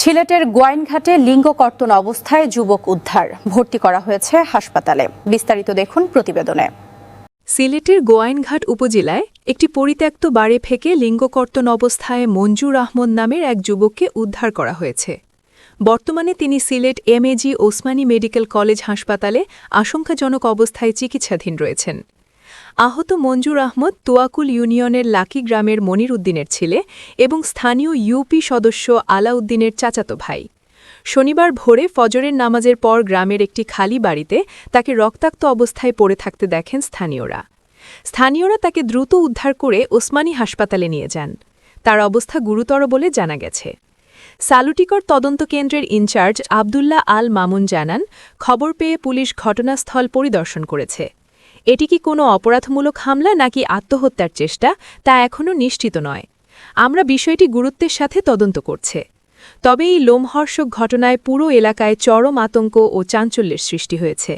সিলেটের গোয়াইনঘাটে লিঙ্গ কর্তন অবস্থায় যুবক উদ্ধার, ভর্তি করা হয়েছে হাসপাতালে। বিস্তারিত দেখুন প্রতিবেদনে। সিলেটের গোয়াইনঘাট উপজেলায় একটি পরিত্যক্ত বাড়ি থেকে লিঙ্গকর্তন অবস্থায় মঞ্জুর আহমদ নামের এক যুবককে উদ্ধার করা হয়েছে। বর্তমানে তিনি Sylhet MAG Osmani medical college হাসপাতালে আশঙ্কাজনক অবস্থায় চিকিৎসাধীন রয়েছেন। আহত মঞ্জুর আহমদ তোয়াকুল ইউনিয়নের লাকি গ্রামের মনির উদ্দিনের ছেলে এবং স্থানীয় ইউপি সদস্য আলাউদ্দিনের চাচাতো ভাই। শনিবার ভোরে ফজরের নামাজের পর গ্রামের একটি খালি বাড়িতে তাকে রক্তাক্ত অবস্থায় পড়ে থাকতে দেখেন স্থানীয়রা তাকে দ্রুত উদ্ধার করে ওসমানী হাসপাতালে নিয়ে যান। তার অবস্থা গুরুতর বলে জানা গেছে। সালুটিকর তদন্ত কেন্দ্রের ইনচার্জ আবদুল্লাহ আল মামুন জানান, খবর পেয়ে পুলিশ ঘটনাস্থল পরিদর্শন করেছে। এটি কি কোনো অপরাধমূলক হামলা নাকি আত্মহত্যার চেষ্টা তা এখনও নিশ্চিত নয়। আমরা বিষয়টি গুরুত্বের সাথে তদন্ত করছে। তবে এই লোমহর্ষক ঘটনায় পুরো এলাকায় চরম আতঙ্ক ও চাঞ্চল্যের সৃষ্টি হয়েছে।